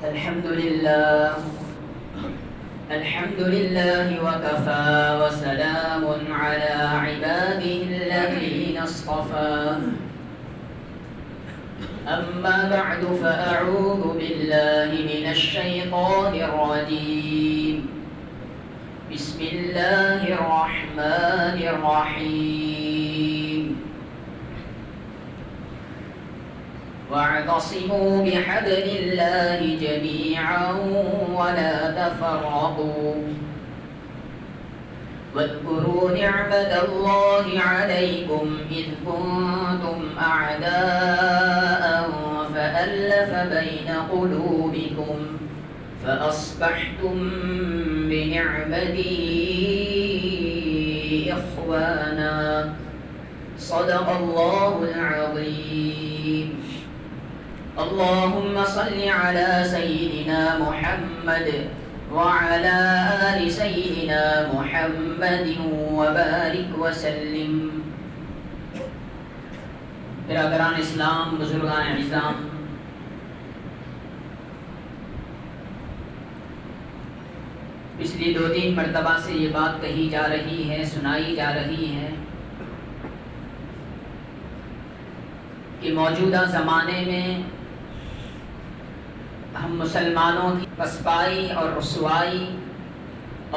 الحمد لله وكفى وسلام على عباده الذين اصطفى أما بعد فأعوذ بالله من الشيطان الرجيم بسم الله الرحمن الرحيم واعتصموا بحبل الله جميعا ولا تفرقوا واذكروا نعمة الله عليكم إذ كنتم أعداء فألف بين قلوبكم فأصبحتم بنعمته إخوانا صدق الله العظيم. اللهم صل على سيدنا محمد وعلى آل سيدنا محمد وبارك وسلم. برادران اسلام، بزرگان اعظام، پچھلی 2-3 مرتبہ سے یہ بات کہی جا رہی ہے، سنائی جا رہی ہے کہ موجودہ زمانے میں ہم مسلمانوں کی پسپائی اور رسوائی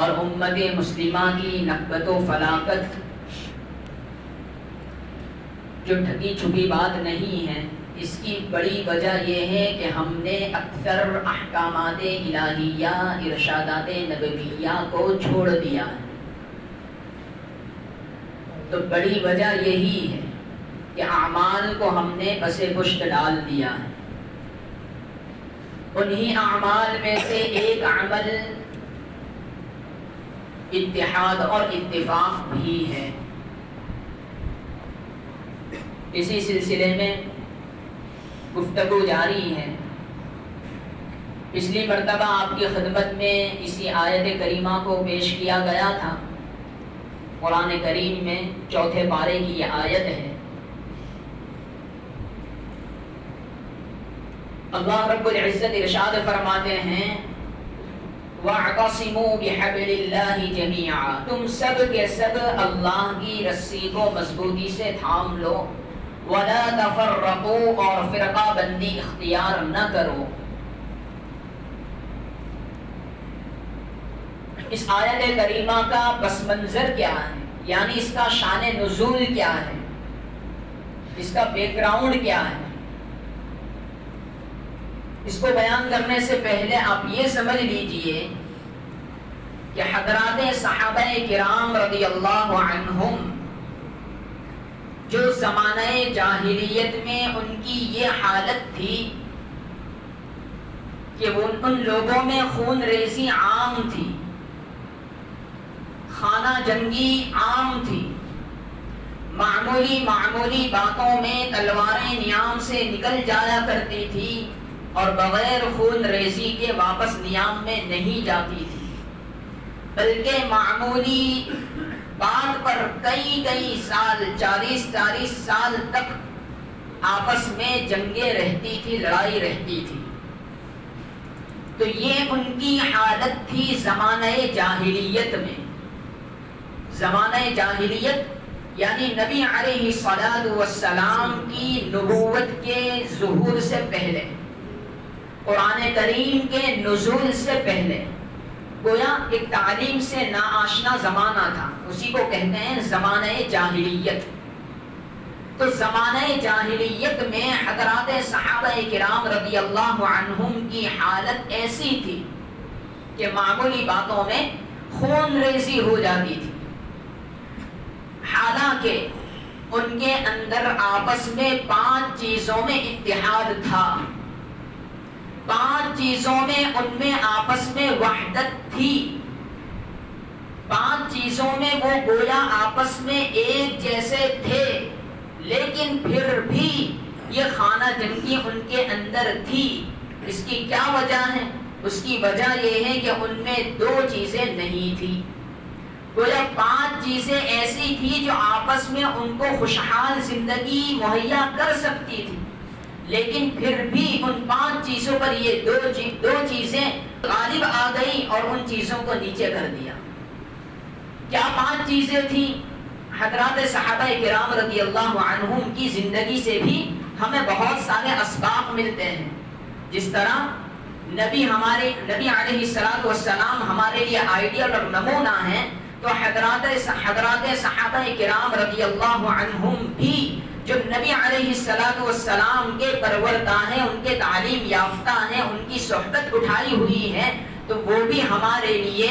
اور امت مسلمہ کی نکبت و فلاکت جو ڈھکی چھپی بات نہیں ہے، اس کی بڑی وجہ یہ ہے کہ ہم نے اکثر احکامات الہیہ، ارشادات نبویہ کو چھوڑ دیا ہے. تو بڑی وجہ یہی ہے کہ اعمال کو ہم نے پس پشت ڈال دیا ہے. انہی اعمال میں سے ایک عمل اتحاد اور اتفاق بھی ہے. اسی سلسلے میں گفتگو جاری ہے. پچھلی مرتبہ آپ کی خدمت میں اسی آیت کریمہ کو پیش کیا گیا تھا. قرآن کریم میں 4 پارے کی یہ آیت ہے. اللہ رب العزت ارشاد فرماتے ہیں وَاعْتَصِمُوا بِحَبْلِ اللَّهِ جَمِيعًا، تم سب کے سب اللہ کی رسی کو مضبوطی سے تھام لو. وَلَا تَفَرَّقُوا، اور فرقہ بندی اختیار نہ کرو. اس آیت کریمہ کا پس منظر کیا ہے، یعنی اس کا شان نزول کیا ہے، اس کا بیک گراؤنڈ کیا ہے، اس کو بیان کرنے سے پہلے آپ یہ سمجھ لیجئے کہ حضرات صحابہ کرام رضی اللہ عنہم جو زمانہ جاہلیت میں ان کی یہ حالت تھی کہ ان لوگوں میں خون ریزی عام تھی، خانہ جنگی عام تھی، معمولی باتوں میں تلواریں نیام سے نکل جایا کرتی تھی اور بغیر خون ریزی کے واپس نیام میں نہیں جاتی تھی، بلکہ معمولی بات پر کئی سال، 40 سال تک آپس میں جنگیں رہتی تھی، لڑائی رہتی تھی. تو یہ ان کی حالت تھی زمانہ جاہلیت میں. زمانہ جاہلیت یعنی نبی علیہ الصلوۃ والسلام کی نبوت کے ظہور سے پہلے، قرآن کریم کے نزول سے پہلے، گویا ایک تعلیم سے ناآشنا زمانہ تھا. اسی کو کہتے ہیں زمانہ جاہلیت. تو زمانہ جاہلیت میں حضرات صحابہ کرام رضی اللہ عنہم کی حالت ایسی تھی کہ معمولی باتوں میں خون ریزی ہو جاتی تھی، حالانکہ ان کے اندر آپس میں 5 چیزوں میں اتحاد تھا. 5 چیزوں میں ان میں آپس میں وحدت تھی. 5 چیزوں میں وہ گویا آپس میں ایک جیسے تھے، لیکن پھر بھی یہ خانہ جنگی ان کے اندر تھی. اس کی کیا وجہ ہے؟ اس کی وجہ یہ ہے کہ ان میں 2 چیزیں نہیں تھی. گویا 5 چیزیں ایسی تھی جو آپس میں ان کو خوشحال زندگی مہیا کر سکتی تھی، لیکن پھر بھی ان 5 چیزوں پر یہ دو چیزیں غالب آ گئی اور ان چیزوں کو نیچے کر دیا۔ کیا 5 چیزیں تھیں؟ حضرات صحابہ کرام رضی اللہ عنہم کی زندگی سے بھی ہمیں بہت سارے اسباق ملتے ہیں۔ جس طرح نبی علیہ السلام ہمارے لیے آئیڈیل اور نمونہ ہیں، تو حضرات صحابہ کرام رضی اللہ عنہم بھی جو نبی علیہ السلام کے پروردہ ہیں، ان کے تعلیم یافتہ ہیں، ان کی صحبت اٹھائی ہوئی ہے، تو وہ بھی ہمارے لیے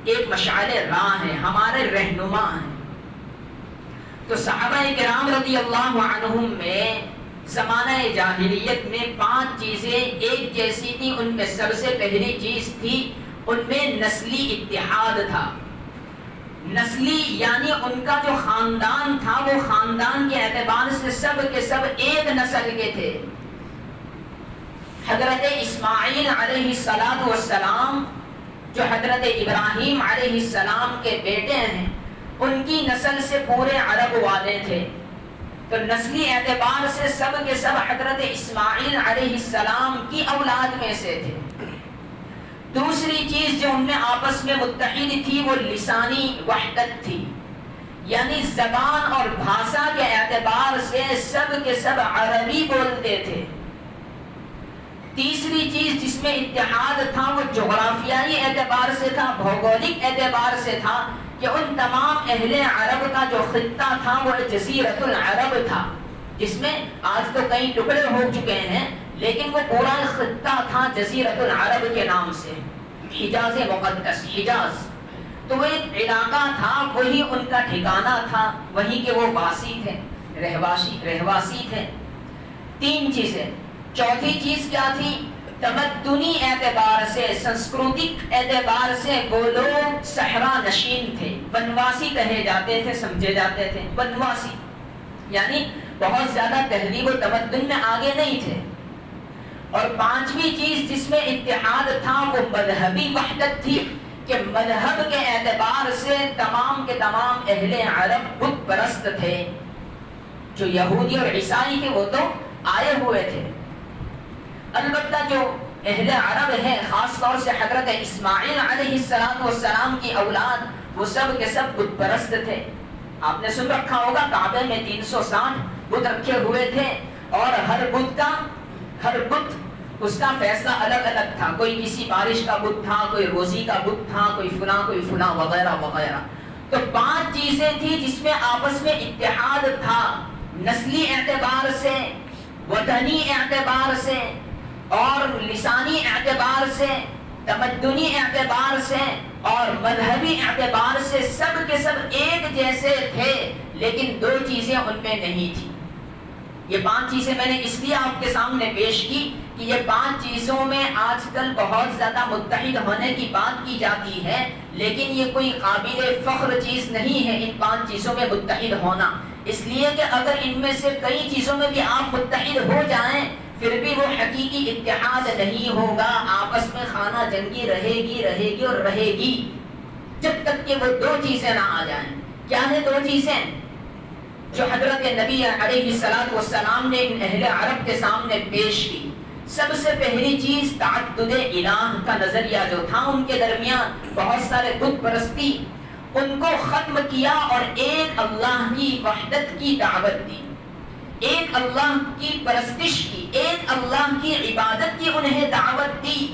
ایک مشعل راہ ہے، ہمارے رہنما ہیں۔ تو صحابہ کرام رضی اللہ عنہم میں زمانہ جاہلیت میں 5 چیزیں ایک جیسی تھی۔ ان میں سب سے پہلی چیز تھی، ان میں نسلی اتحاد تھا۔ نسلی یعنی ان کا جو خاندان تھا وہ خاندان کے اعتبار سے سب کے سب ایک نسل کے تھے۔ حضرت اسماعیل علیہ السلام جو حضرت ابراہیم علیہ السلام کے بیٹے ہیں، ان کی نسل سے پورے عرب والے تھے۔ تو نسلی اعتبار سے سب کے سب حضرت اسماعیل علیہ السلام کی اولاد میں سے تھے۔ دوسری چیز جو ان میں آپس میں متحد تھی وہ لسانی وحدت تھی، یعنی زبان اور بھاشا کے اعتبار سے سب کے سب عربی بولتے تھے۔ تیسری چیز جس میں اتحاد تھا وہ جغرافیائی اعتبار سے تھا، بھوگولک اعتبار سے تھا، کہ ان تمام اہل عرب کا جو خطہ تھا وہ جزیرۃ العرب تھا، جس میں آج تو کئی ٹکڑے ہو چکے ہیں، لیکن وہ پورا خطہ تھا جزیرۃ العرب کے نام سے، حجاز مقدس، حجاز۔ تو وہ ایک علاقہ تھا، وہی ان کا ٹھکانہ تھا، وہیں کے وہ واسی تھے، رہواسی تھے۔ 3 چیزیں۔ چوتھی چیز کیا تھی؟ تمدنی اعتبار سے، سنسکرتک اعتبار سے وہ لوگ صحرا نشین تھے، ونواسی کہے جاتے تھے، سمجھے جاتے تھے، ونواسی یعنی بہت زیادہ تہذیب و تمدن میں آگے نہیں تھے۔ اور 5ویں چیز جس میں اتحاد تھا وہ مذہبی وحدت تھی، کہ مذہب کے اعتبار سے تمام کے تمام اہل عرب بت پرست تھے۔ جو یہودی اور عیسائی تھے وہ تو آئے ہوئے تھے، البتہ جو اہل عرب ہے، خاص طور سے حضرت اسماعیل علیہ السلام کی اولاد، وہ سب کے سب بت پرست تھے۔ آپ نے سن رکھا ہوگا کعبے میں 360 بت رکھے ہوئے تھے، اور ہر بت اس کا فیصلہ الگ الگ تھا۔ کوئی کسی بارش کا بت تھا، کوئی روزی کا بت تھا، کوئی فلاں وغیرہ وغیرہ۔ تو 5 چیزیں تھی جس میں آپس میں اتحاد تھا، نسلی اعتبار سے، وطنی اعتبار سے، اور لسانی اعتبار سے، تمدنی اعتبار سے اور مذہبی اعتبار سے سب کے سب ایک جیسے تھے، لیکن 2 چیزیں ان میں نہیں تھی۔ یہ 5 چیزیں میں نے اس لیے آپ کے سامنے پیش کی کہ یہ 5 چیزوں میں آج کل بہت زیادہ متحد ہونے کی بات کی جاتی ہے، لیکن یہ کوئی قابل فخر چیز نہیں ہے ان 5 چیزوں میں متحد ہونا، اس لیے کہ اگر ان میں سے کئی چیزوں میں بھی آپ متحد ہو جائیں پھر بھی وہ حقیقی اتحاد نہیں ہوگا، آپس میں خانہ جنگی رہے گی اور رہے گی، جب تک کہ وہ 2 چیزیں نہ آ جائیں۔ کیا ہے 2 چیزیں جو حضرت نبی علیہ السلام نے ان اہل عرب کے سامنے پیش کی؟ سب سے پہلی چیز تعدد الہ کا نظریہ جو تھا، ان کے درمیان بہت سارے بت پرستی، ان کو ختم کیا اور ایک اللہ کی وحدت کی دعوت دی، ایک اللہ کی پرستش کی، ایک اللہ کی عبادت کی انہیں دعوت دی،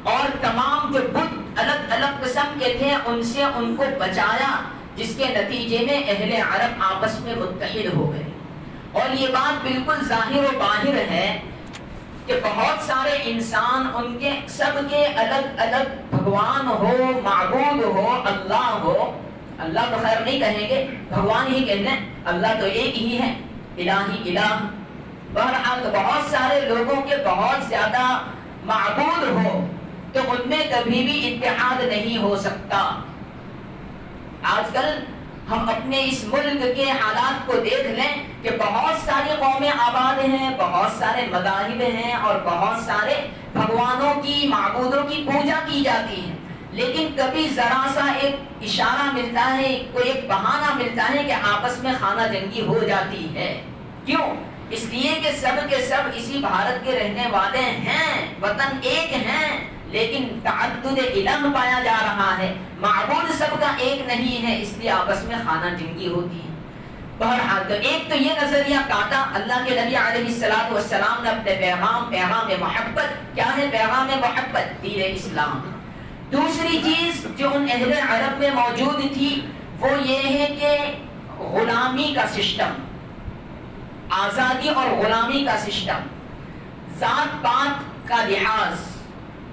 اور تمام جو بت الگ الگ قسم کے تھے ان سے ان کو بچایا، جس کے نتیجے میں اہل عرب آپس میں متحد ہو گئے۔ اور یہ بات بالکل ظاہر و باہر ہے کہ بہت سارے انسان ان کے سب کے الگ الگ بھگوان ہو، معبود ہو، اللہ ہو، اللہ تو خیر نہیں کہیں گے، بھگوان ہی کہتے ہیں، اللہ تو ایک ہی ہے، الہی الہ۔ بہرحال تو بہت سارے لوگوں کے بہت زیادہ معبود ہو تو ان میں کبھی بھی اتحاد نہیں ہو سکتا۔ آج کل ہم اپنے اس ملک کے حالات کو دیکھ لیں کہ بہت ساری قومیں آباد ہیں، بہت سارے مذاہب ہیں اور بہت سارے بھگوانوں کی، معبودوں کی پوجا کی جاتی ہے، لیکن کبھی ذرا سا ایک اشارہ ملتا ہے، کوئی ایک بہانہ ملتا ہے کہ آپس میں خانہ جنگی ہو جاتی ہے۔ کیوں؟ اس لیے کہ سب کے سب اسی بھارت کے رہنے والے ہیں، وطن ایک ہیں، لیکن تعدد الہ پایا جا رہا ہے، معبود سب کا ایک نہیں ہے، اس لیے آپس میں خانہ جنگی ہوتی ہے۔ بہرحال تو ایک تو یہ نظریہ کاٹا اللہ کے نبی علیہ السلام نے اپنے پیغام محبت، کیا ہے پیغام محبت؟ دین اسلام۔ دوسری چیز جو ان اہل عرب میں موجود تھی وہ یہ ہے کہ غلامی کا سسٹم، آزادی اور غلامی کا سسٹم، ذات پات کا لحاظ،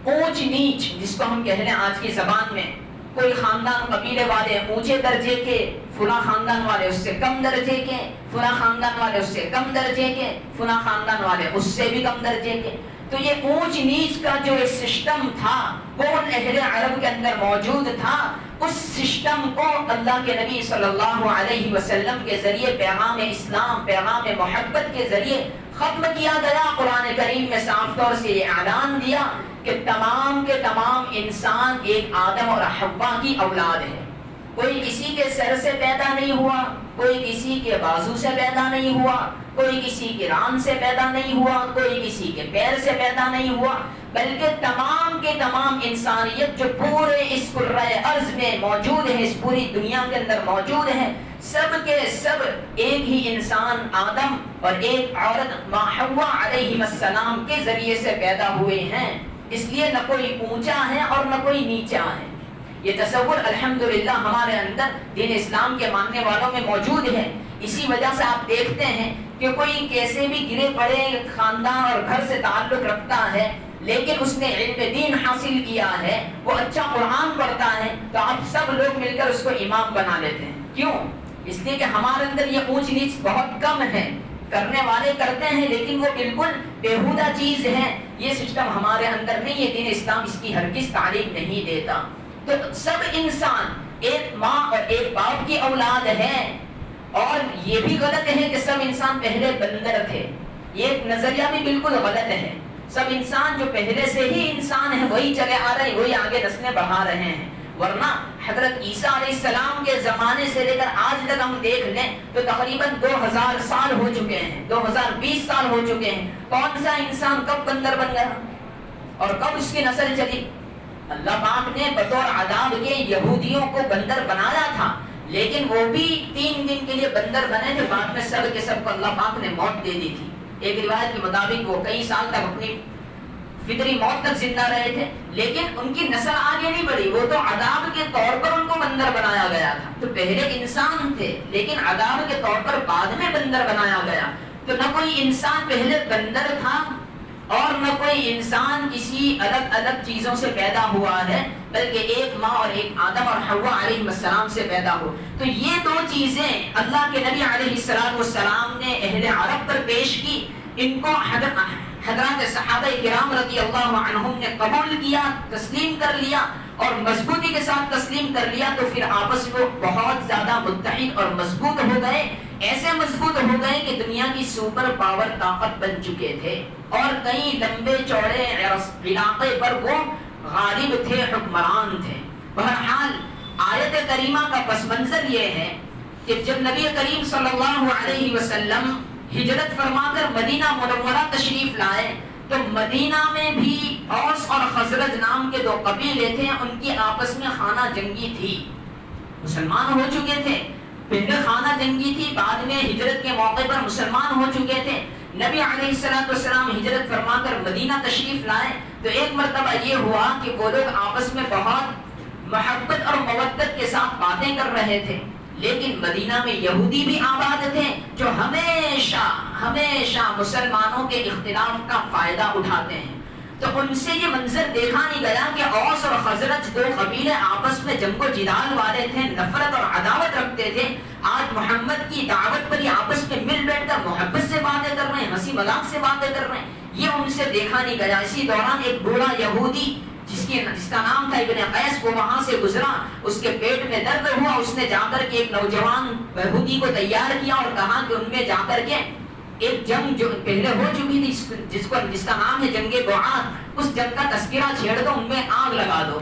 اونچ نیچ جس کو ہم کہہ لیں آج کی زبان میں، کوئی خاندان قبیلے والے اونچے درجے کے، فلاں خاندان والے اس سے کم درجے کے، فلاں خاندان والے اس سے کم درجے کے، فلاں خاندان والے اس سے بھی کم درجے کے۔ تو یہ اونچ نیچ کا جو سسٹم تھا وہ ان اہل عرب کے اندر موجود تھا۔ اس سسٹم کو اللہ کے نبی صلی اللہ علیہ وسلم کے ذریعے پیغام اسلام، پیغام محبت کے ذریعے ختم کیا گیا۔ قرآن کریم میں صاف طور سے یہ اعلان دیا کہ تمام کے تمام انسان ایک آدم اور حوا کی اولاد ہے۔ کوئی کسی کے سر سے پیدا نہیں ہوا، کوئی کسی کے بازو سے پیدا نہیں ہوا، کوئی کسی کی ران سے پیدا نہیں ہوا، کوئی کسی کے پیر سے پیدا نہیں ہوا، بلکہ تمام کے تمام انسانیت جو پورے اس کرۂ ارض میں موجود ہے، اس پوری دنیا کے اندر موجود ہے، سب کے سب ایک ہی انسان آدم اور ایک عورت حوا علیہ السلام کے ذریعے سے پیدا ہوئے ہیں۔ اس لیے نہ کوئی اونچا ہے اور نہ کوئی نیچا ہے۔ یہ تصور الحمدللہ ہمارے اندر دین اسلام کے ماننے والوں میں موجود ہے۔ اسی وجہ سے آپ دیکھتے ہیں کہ کوئی کیسے بھی گرے پڑے خاندان اور گھر سے تعلق رکھتا ہے لیکن اس نے علم دین حاصل کیا ہے، وہ اچھا قرآن پڑھتا ہے، تو آپ سب لوگ مل کر اس کو امام بنا لیتے ہیں۔ کیوں؟ اس لیے کہ ہمارے اندر یہ اونچ نیچ بہت کم ہے، کرنے والے کرتے ہیں لیکن وہ بالکل بےہودہ چیز ہے۔ یہ سسٹم ہمارے اندر نہیں ہے، دین اسلام اس کی ہرگز تعلیم نہیں دیتا۔ تو سب انسان ایک ماں اور ایک باپ کی اولاد ہے، اور یہ بھی غلط ہے کہ سب انسان پہلے بندر تھے، یہ نظریہ بھی بالکل غلط ہے۔ سب انسان جو پہلے سے ہی انسان ہیں وہی چلے آ رہے ہیں، وہی آگے نسلیں بڑھا رہے ہیں، ورنہ حضرت عیسیٰ علیہ السلام کے زمانے سے لے کر آج تک ہم دیکھ لیں تو تقریباً 2000 سال ہو چکے ہیں، 2020 سال ہو چکے ہیں۔ کون سا انسان کب بندر بن گیا اور کب اس کی نسل چلی؟ اللہ پاک نے بطور عذاب کے یہودیوں کو بندر بنایا تھا، لیکن وہ بھی 3 دن کے لیے بندر بنے تھے، بعد میں سب کے سب کو اللہ پاک نے موت دے دی تھی۔ ایک روایت کے مطابق وہ کئی سال تک اپنی فطری موت تک زندہ رہے تھے، لیکن ان کی نسل آگے نہیں بڑھی، وہ تو عذاب کے طور پر ان کو بندر بنایا گیا تھا۔ تو پہلے انسان تھے لیکن عذاب کے طور پر بعد میں بندر بنایا گیا۔ تو نہ کوئی انسان پہلے بندر تھا اور نہ کوئی انسان کسی الگ الگ چیزوں سے پیدا ہوا ہے، بلکہ ایک ماں اور ایک آدم اور حوا علیہ السلام سے پیدا ہو۔ تو یہ دو چیزیں اللہ کے نبی علیہ السلام نے اہل عرب پر پیش کی، ان کو حضرات صحابہ کرام رضی اللہ عنہم نے قبول کیا، تسلیم کر لیا اور مضبوطی کے ساتھ تسلیم کر لیا، تو پھر آپس میں بہت زیادہ متحد اور مضبوط ہو گئے، ایسے مضبوط ہو گئے کہ دنیا کی سپر پاور طاقت بن چکے تھے، اور کئی لمبے چوڑے علاقے پر وہ غالب تھے، حکمران تھے۔ بہرحال آیت کریمہ کا پس منظر یہ ہے کہ جب نبی کریم صلی اللہ علیہ وسلم ہجرت فرما کر مدینہ منورہ تشریف لائے تو مدینہ میں بھی اوس اور خزرج نام کے 2 قبیلے تھے، ان کی آپس میں خانہ جنگی تھی، مسلمان ہو چکے تھے، پہلے خانہ جنگی تھی، بعد میں ہجرت کے موقع پر مسلمان ہو چکے تھے۔ نبی علیہ السلام ہجرت فرما کر مدینہ تشریف لائے تو ایک مرتبہ یہ ہوا کہ وہ لوگ آپس میں بہت محبت اور مودت کے ساتھ باتیں کر رہے تھے، لیکن مدینہ میں یہودی بھی آباد تھے جو ہمیشہ مسلمانوں کے اختلاف کا فائدہ اٹھاتے ہیں۔ تو ان سے یہ منظر دیکھا نہیں گیا کہ اوس اور خزرج 2 قبیلے آپس میں جنگ و جدال والے تھے، نفرت اور عداوت رکھتے تھے، آج محمد کی دعوت پر یہ آپس میں مل بیٹھ کر محبت سے باتیں کر رہے ہیں، ہنسی مذاق سے باتیں کر رہے ہیں، یہ ان سے دیکھا نہیں گیا۔ اسی دوران ایک بوڑھا یہودی جس کا نام تھا ابن قیس، وہ وہاں سے گزرا، اس کے پیٹ میں درد ہوا، اس نے جا کر کے ایک نوجوان یہودی کو تیار کیا اور کہا کہ ان میں جا کر کے ایک جنگ جو پہلے ہو چکی تھی جس کا نام ہے جنگ بعاد، اس جنگ کا تذکرہ چھیڑ دو، ان میں آگ لگا دو۔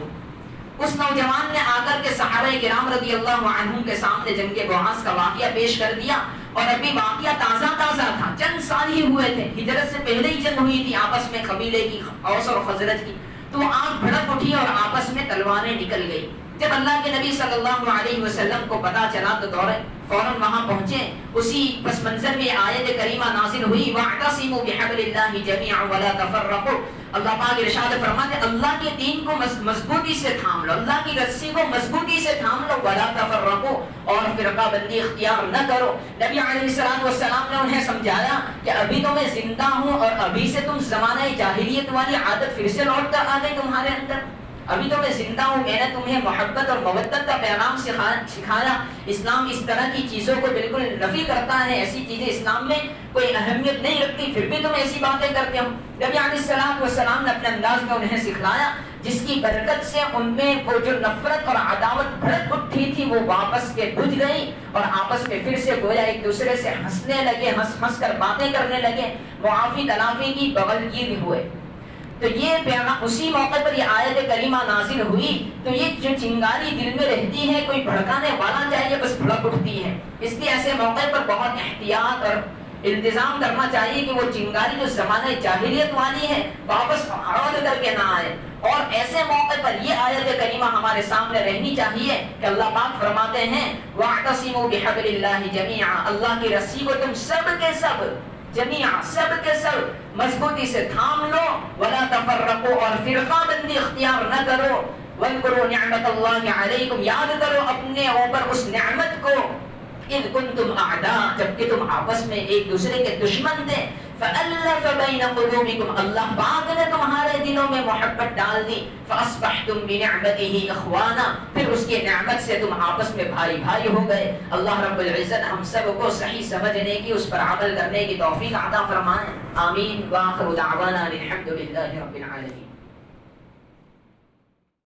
اس نوجوان نے آ کر کے صحابہ کرام رضی اللہ عنہم کے سامنے جنگ بعاد کا واقعہ پیش کر دیا، اور ابھی واقعہ تازہ تھا، چند سال ہی ہوئے تھے، ہجرت سے پہلے ہی جنگ ہوئی تھی آپس میں قبیلے کی، اوس اور خزرج کی، تو آگ بھڑک اٹھی اور آپس میں تلواریں نکل گئی۔ جب اللہ کے نبی صلی اللہ علیہ وسلم کو پتا چلا تو فوراً وہاں پہنچے۔ اسی پس منظر میں آیت کریمہ نازل ہوئی، وَاعْتَصِمُوا بِحَبْلِ اللَّهِ جَمِيعًا وَلَا تَفَرَّقُوا۔ اللہ پاک ارشاد فرماتے اللہ کے دین کو مضبوطی سے تھام لو، اللہ کی رسی کو مضبوطی سے تھام لو، وَلَا تَفَرَّقُوا، اور فرقہ بندی اختیار نہ کرو۔ نبی علیہ السلام نے انہیں سمجھایا کہ ابھی تو میں زندہ ہوں اور ابھی سے تم زمانہ جاہلیت والی عادت پھر سے لوٹ کر آ گئی تمہارے اندر۔ ابھی تو میں زندہ ہوں، میں نے تمہیں محبت اور مودت کا پیغام سکھایا۔ اسلام اس طرح کی چیزوں کو بالکل نفی کرتا ہے، ایسی چیزیں اسلام میں کوئی اہمیت نہیں رکھتی، پھر بھی تم ایسی باتیں کرتے ہو۔ نبی علیہ السلام نے اپنے انداز میں انہیں سکھلایا، جس کی برکت سے ان میں وہ جو نفرت اور عداوت بھڑک اٹھی تھی وہ واپس کے بجھ گئی، اور آپس میں پھر سے گویا ایک دوسرے سے ہنسنے لگے، ہنس کر باتیں کرنے لگے، معافی تلافی کی بغل گیر ہوئے۔ تو یہ پیغام اسی موقع پر یہ آیت کریمہ نازل ہوئی، تو یہ جو چنگاری دل میں رہتی ہے کوئی بھڑکانے والا چاہیے بس بھڑک اٹھتی ہے، اس لیے ایسے موقع پر بہت احتیاط اور التزام کرنا چاہیے کہ وہ چنگاری جو زمانہ جاہلیت والی ہے واپس عود کر کے نہ آئے۔ اور ایسے موقع پر یہ آیت کریمہ ہمارے سامنے رہنی چاہیے کہ اللہ پاک فرماتے ہیں وَاعْتَصِمُوا بِحَبْلِ اللَّهِ جَمِيعًا، اللہ کی رسی کو تم سب کے سب جمیعا سب کے سب مضبوطی سے تھام لو، ولا تفرقوا، اور فرقہ بندی اختیار نہ کرو، واذکروا نعمت اللہ علیکم، یاد کرو اپنے اوپر اس نعمت کو، اذ کنتم اعداء، جبکہ تم آپس میں ایک دوسرے کے دشمن تھے، فألف بین قلوبکم، اللہ پاک نے تمہارے دلوں میں محبت ڈال دی، فاصبحتم بنعمتہ اخوانا، پھر اس کی نعمت سے تم آپس میں بھائی بھائی ہو گئے۔ اللہ رب العزت ہم سب کو صحیح سمجھنے کی، اس پر عمل کرنے کی توفیق عطا فرمائے، آمین۔ وآخر دعوانا الحمد للہ رب العالمین۔